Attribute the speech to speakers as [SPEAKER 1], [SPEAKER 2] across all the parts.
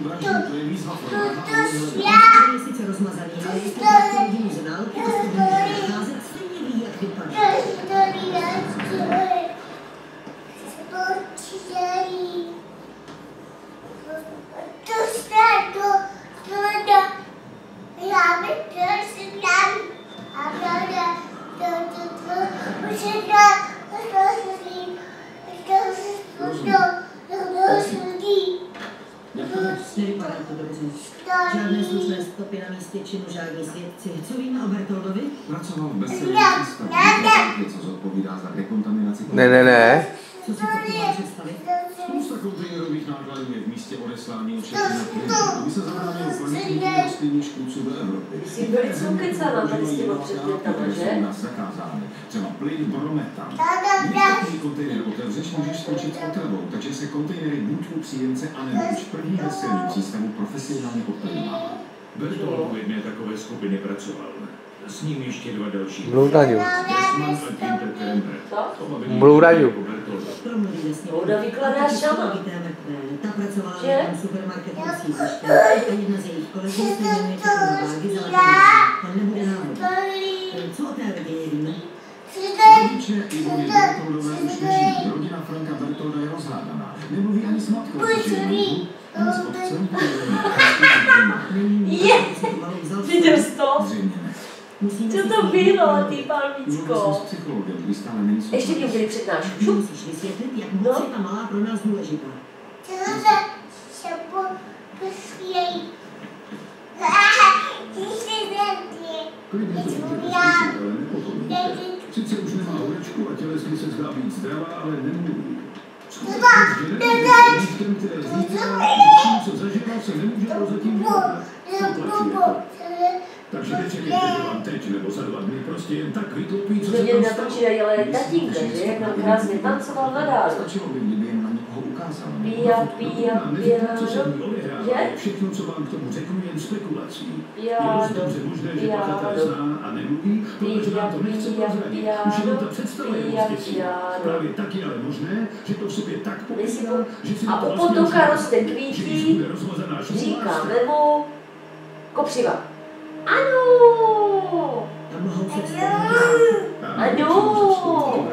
[SPEAKER 1] vraždu, to je výzva pro
[SPEAKER 2] Je sice rozmazaný, ale jestli to rodinu znal, tak to bude nacházet, stejně ví, jak vypadá. Nevypadá to dobře. Žádné slušné stopy na místě činu, žádní svědci. Co víme o Bertoldovi?
[SPEAKER 1] Pracoval v bezcelém přístavu, co zodpovídá za dekontaminaci.
[SPEAKER 3] Ne.
[SPEAKER 2] Co si to má představit?
[SPEAKER 1] Spousta kontejnerových nákladů je v místě odeslání ošetření na plyn, aby se zabránilo planění rostlinných škůdců do Evropy.
[SPEAKER 4] Jsi velice ukecána tady s těma předmětama, že?
[SPEAKER 1] Zakázány. Třeba plyn brometan. Když takový kontejner otevřeš, můžeš skončit s otravou, takže se kontejnery buď u příjemce, anebo už v první veselní přístavu profesionálně odplňovává.
[SPEAKER 5] Bertolt v jedné takové skupině pracoval. S ním ještě dva další.
[SPEAKER 3] Bloudaňu.
[SPEAKER 5] Bloudaňu.
[SPEAKER 2] Promluvíme s ním.
[SPEAKER 4] Blouda vykládá sama.
[SPEAKER 2] Ta pracovala v jednom supermarketu v sídliště. A jedna z jejich kolegů se jmenuje Vágy Zalatová. Ten nebude náhodou. Co o té rodině víme?
[SPEAKER 1] Rodiče Ivony Bertoldové už nežijí. Rodina Franka Bertolda je rozhádaná. Nemluví ani s matkou, protože je mluví ani s otcem.
[SPEAKER 4] Viděl jsi to?
[SPEAKER 1] Zřejmě ne.
[SPEAKER 4] Co to bylo, ty palmičko? Ještě ti udělí přednášku.
[SPEAKER 2] Musíš vysvětlit, jak moc je ta malá pro nás důležitá.
[SPEAKER 1] Klidně to můžete zkusit, ale nepopomíte. Sice už nemá horečku a tělesně se zdá být zdravá, ale nemluví. Skutečně, že nebude místem, které říká, že tím, co zažila, se nemůže prozatím vypadnout. Potlačuje to. Takže nečekejte, že vám teď nebo za 2 dny prostě jen tak vyklopí, co se tam stalo.
[SPEAKER 4] Natočili, ale tatínka, že? Jak nám krásně tancoval na dál.
[SPEAKER 1] Stačilo by, kdyby jen na někoho ukázal.
[SPEAKER 4] Pia.
[SPEAKER 1] Co se mi odehrává, všechno, co vám k tomu řeknu, jen spekulací. Je dost dobře možné, že pachatel zná a nemluví, protože vám to nechce prozradit. Už jenom ta představa je moc děsí. Právě tak je ale možné, že to v sobě tak povídá, že si
[SPEAKER 4] a
[SPEAKER 1] to
[SPEAKER 4] u potoka roste
[SPEAKER 1] že když
[SPEAKER 4] kvítí,
[SPEAKER 1] bude rozmazaná šumlářka,
[SPEAKER 4] říkáme mu kopřiva. Ano!
[SPEAKER 2] Tam mohou se vstavit.
[SPEAKER 4] Ano!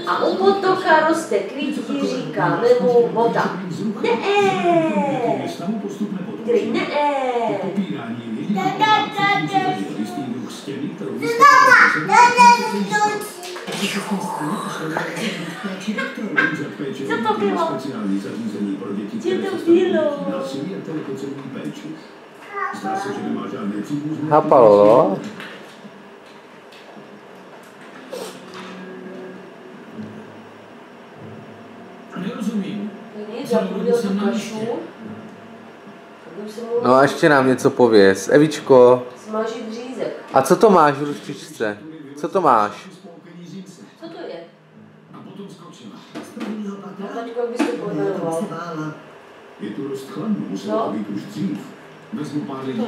[SPEAKER 4] A u potoka roste kvítí, říkáme mu voda. Ne! Který ne! Co to bylo? Co to bylo?
[SPEAKER 3] Chápalo, no?
[SPEAKER 1] Nerozumím.
[SPEAKER 3] No a ještě nám něco pověz. Evičko.
[SPEAKER 4] Smažit řízek.
[SPEAKER 3] A co to máš v ruštičce? Co to máš?
[SPEAKER 4] Co to je?
[SPEAKER 1] A potom skočila.
[SPEAKER 4] No, taťko, jak bys to pojmenoval?
[SPEAKER 1] Je tu dost chladno, muselo to být už dřív. Vezmu pár lidí.